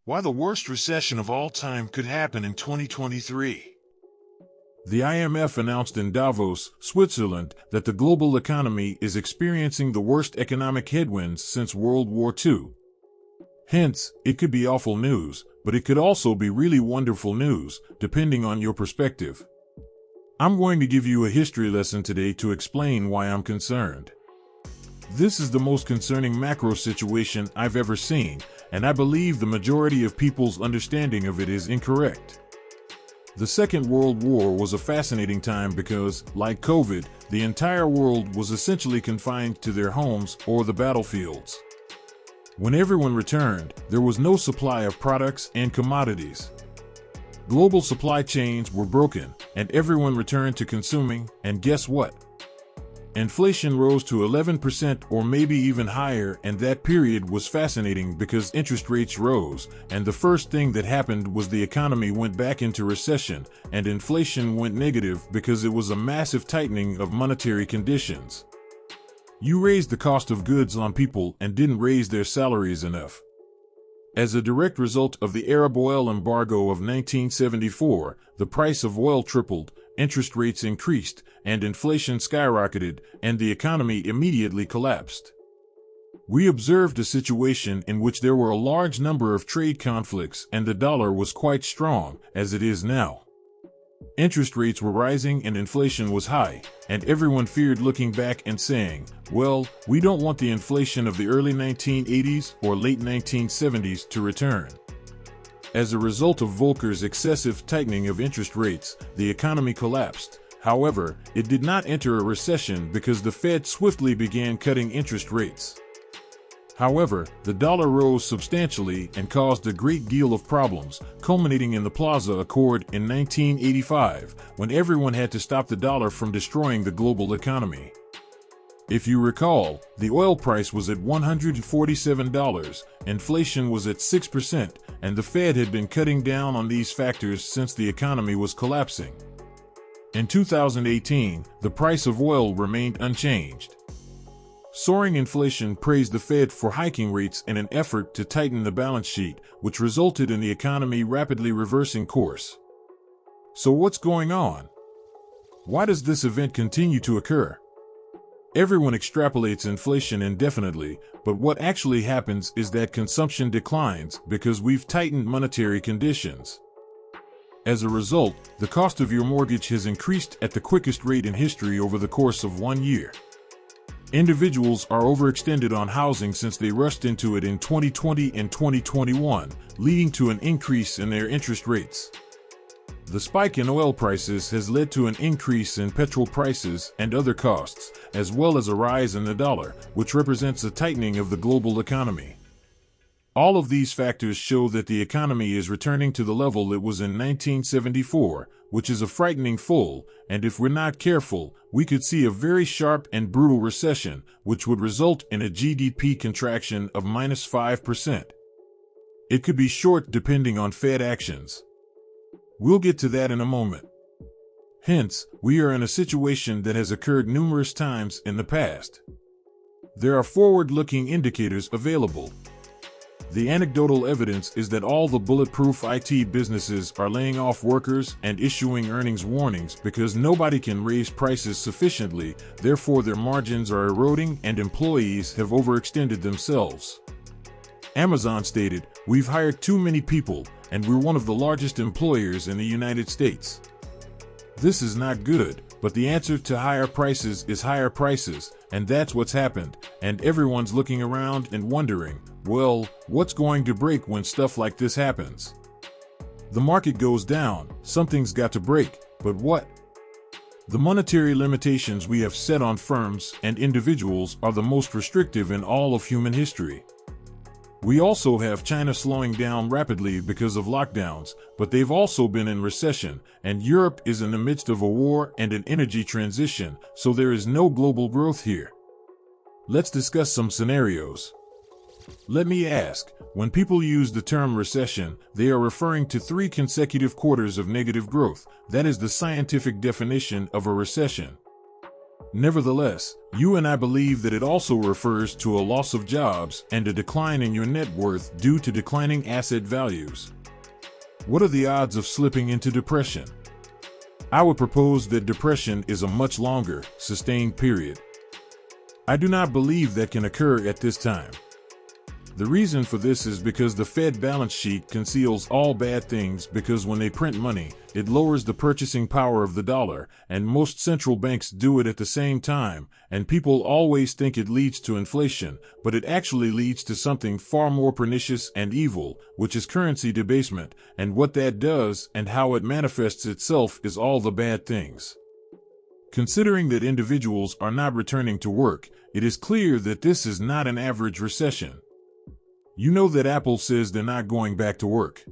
Why the worst recession of all time could happen in 2023. The IMF announced in Davos, Switzerland, that the global economy is experiencing the worst economic headwinds since World War II. Hence, it could be awful news, but it could also be really wonderful news, depending on your perspective. I'm going to give you a history lesson today to explain why I'm concerned. This is the most concerning macro situation I've ever seen, and I believe the majority of people's understanding of it is incorrect. The Second World War was a fascinating time because, like COVID, the entire world was essentially confined to their homes or the battlefields. When everyone returned, there was no supply of products and commodities. Global supply chains were broken, and everyone returned to consuming, and guess what? Inflation rose to 11% or maybe even higher, and that period was fascinating because interest rates rose, and the first thing that happened was the economy went back into recession, and inflation went negative because it was a massive tightening of monetary conditions. You raised the cost of goods on people and didn't raise their salaries enough. As a direct result of the Arab oil embargo of 1974, the price of oil tripled, interest rates increased, and inflation skyrocketed, and the economy immediately collapsed. We observed a situation in which there were a large number of trade conflicts and the dollar was quite strong, as it is now. Interest rates were rising and inflation was high, and everyone feared looking back and saying, well, we don't want the inflation of the early 1980s or late 1970s to return. As a result of Volcker's excessive tightening of interest rates, the economy collapsed. However, it did not enter a recession because the Fed swiftly began cutting interest rates. However, the dollar rose substantially and caused a great deal of problems, culminating in the Plaza Accord in 1985, when everyone had to stop the dollar from destroying the global economy. If you recall, the oil price was at $147, inflation was at 6%, and the Fed had been cutting down on these factors since the economy was collapsing. In 2018, the price of oil remained unchanged. Soaring inflation praised the Fed for hiking rates in an effort to tighten the balance sheet, which resulted in the economy rapidly reversing course. So what's going on? Why does this event continue to occur? Everyone extrapolates inflation indefinitely, but what actually happens is that consumption declines because we've tightened monetary conditions. As a result, the cost of your mortgage has increased at the quickest rate in history over the course of 1 year. Individuals are overextended on housing since they rushed into it in 2020 and 2021, leading to an increase in their interest rates. The spike in oil prices has led to an increase in petrol prices and other costs, as well as a rise in the dollar, which represents a tightening of the global economy. All of these factors show that the economy is returning to the level it was in 1974, which is a frightening full, and if we're not careful, we could see a very sharp and brutal recession, which would result in a GDP contraction of -5%. It could be short depending on Fed actions. We'll get to that in a moment. Hence, we are in a situation that has occurred numerous times in the past. There are forward-looking indicators available. The anecdotal evidence is that all the bulletproof IT businesses are laying off workers and issuing earnings warnings because nobody can raise prices sufficiently, therefore their margins are eroding and employees have overextended themselves. Amazon stated, "We've hired too many people, and we're one of the largest employers in the United States." This is not good, but the answer to higher prices is higher prices, and that's what's happened, and everyone's looking around and wondering, well, what's going to break when stuff like this happens? The market goes down, something's got to break, but what? The monetary limitations we have set on firms and individuals are the most restrictive in all of human history. We also have China slowing down rapidly because of lockdowns, but they've also been in recession, and Europe is in the midst of a war and an energy transition, so there is no global growth here. Let's discuss some scenarios. Let me ask, when people use the term recession, they are referring to 3 consecutive quarters of negative growth. That is the scientific definition of a recession. Nevertheless, you and I believe that it also refers to a loss of jobs and a decline in your net worth due to declining asset values. What are the odds of slipping into depression? I would propose that depression is a much longer, sustained period. I do not believe that can occur at this time. The reason for this is because the Fed balance sheet conceals all bad things, because when they print money, it lowers the purchasing power of the dollar, and most central banks do it at the same time, and people always think it leads to inflation, but it actually leads to something far more pernicious and evil, which is currency debasement, and what that does and how it manifests itself is all the bad things. Considering that individuals are not returning to work, it is clear that this is not an average recession. You know that Apple says they're not going back to work.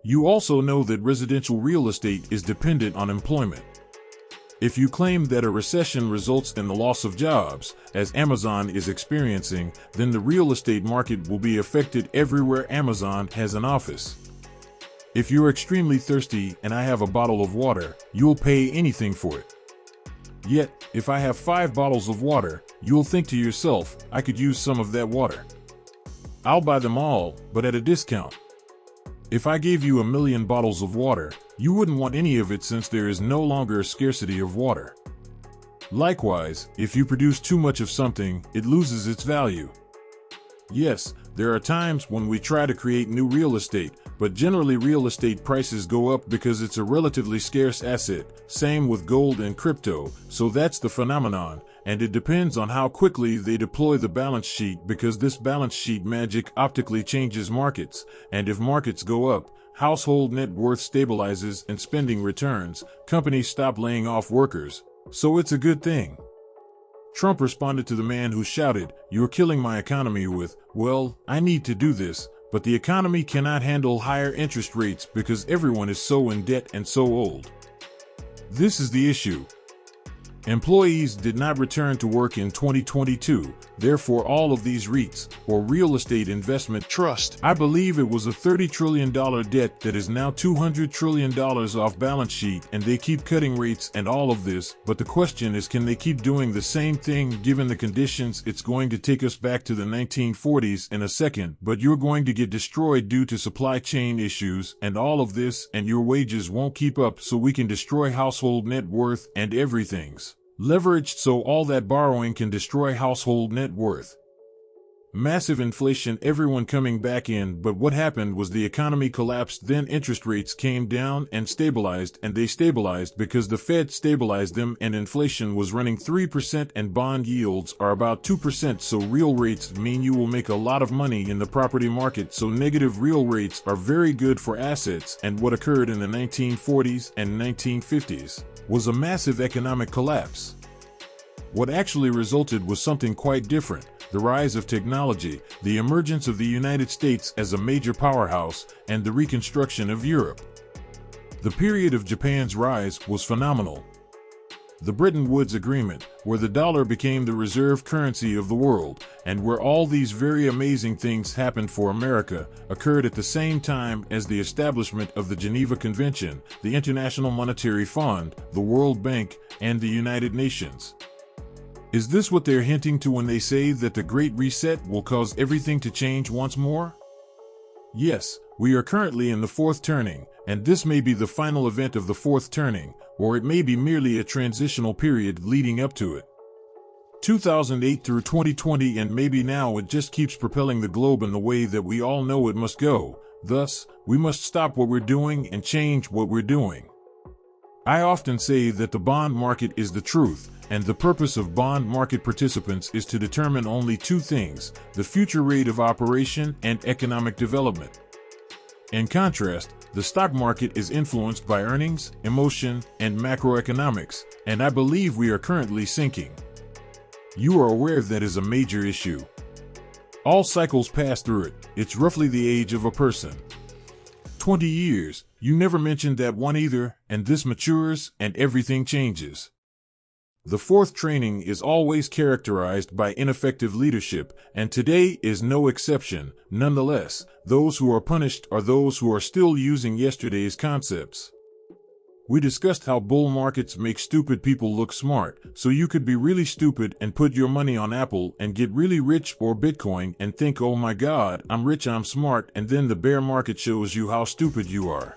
You also know that residential real estate is dependent on employment. If you claim that a recession results in the loss of jobs, as Amazon is experiencing, then the real estate market will be affected everywhere Amazon has an office. If you're extremely thirsty and I have a bottle of water, you'll pay anything for it. Yet, if I have 5 bottles of water, you'll think to yourself, I could use some of that water. I'll buy them all, but at a discount. If I gave you 1,000,000 bottles of water, you wouldn't want any of it since there is no longer a scarcity of water. Likewise, if you produce too much of something, it loses its value. Yes, there are times when we try to create new real estate, but generally real estate prices go up because it's a relatively scarce asset, same with gold and crypto, so that's the phenomenon, and it depends on how quickly they deploy the balance sheet, because this balance sheet magic optically changes markets, and if markets go up, household net worth stabilizes and spending returns, companies stop laying off workers, so it's a good thing. Trump responded to the man who shouted, "You're killing my economy," with, "Well, I need to do this, but the economy cannot handle higher interest rates because everyone is so in debt and so old." This is the issue. Employees did not return to work in 2022, therefore all of these REITs, or real estate investment trust, I believe it was a $30 trillion debt that is now $200 trillion off balance sheet, and they keep cutting rates and all of this, but the question is, can they keep doing the same thing given the conditions? It's going to take us back to the 1940s in a second, but you're going to get destroyed due to supply chain issues and all of this, and your wages won't keep up, so we can destroy household net worth and everything's leveraged, so all that borrowing can destroy household net worth. Massive inflation, everyone coming back in, but what happened was the economy collapsed, then interest rates came down and stabilized, and they stabilized because the Fed stabilized them, and inflation was running 3% and bond yields are about 2%, so real rates mean you will make a lot of money in the property market, so negative real rates are very good for assets, and what occurred in the 1940s and 1950s was a massive economic collapse. What actually resulted was something quite different: the rise of technology, the emergence of the United States as a major powerhouse, and the reconstruction of Europe. The period of Japan's rise was phenomenal. The Bretton Woods Agreement, where the dollar became the reserve currency of the world, and where all these very amazing things happened for America, occurred at the same time as the establishment of the Geneva Convention, the International Monetary Fund, the World Bank, and the United Nations. Is this what they're hinting to when they say that the Great Reset will cause everything to change once more? Yes, we are currently in the fourth turning, and this may be the final event of the fourth turning, or it may be merely a transitional period leading up to it. 2008 through 2020, and maybe now it just keeps propelling the globe in the way that we all know it must go. Thus, we must stop what we're doing and change what we're doing. I often say that the bond market is the truth, and the purpose of bond market participants is to determine only two things: the future rate of operation and economic development. In contrast, the stock market is influenced by earnings, emotion, and macroeconomics, and I believe we are currently sinking. You are aware that is a major issue. All cycles pass through it. It's roughly the age of a person. 20 years, you never mentioned that one either, and this matures and everything changes. The fourth training is always characterized by ineffective leadership, and today is no exception. Nonetheless, those who are punished are those who are still using yesterday's concepts. We discussed how bull markets make stupid people look smart, so you could be really stupid and put your money on Apple and get really rich, or Bitcoin and think, oh my God, I'm rich, I'm smart, and then the bear market shows you how stupid you are.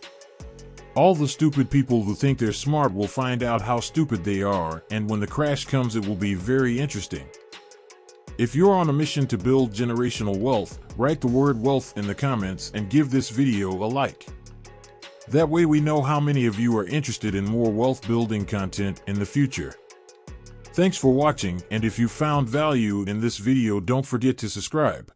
All the stupid people who think they're smart will find out how stupid they are, and when the crash comes, it will be very interesting. If you're on a mission to build generational wealth, write the word wealth in the comments and give this video a like. That way we know how many of you are interested in more wealth building content in the future. Thanks for watching, and if you found value in this video, don't forget to subscribe.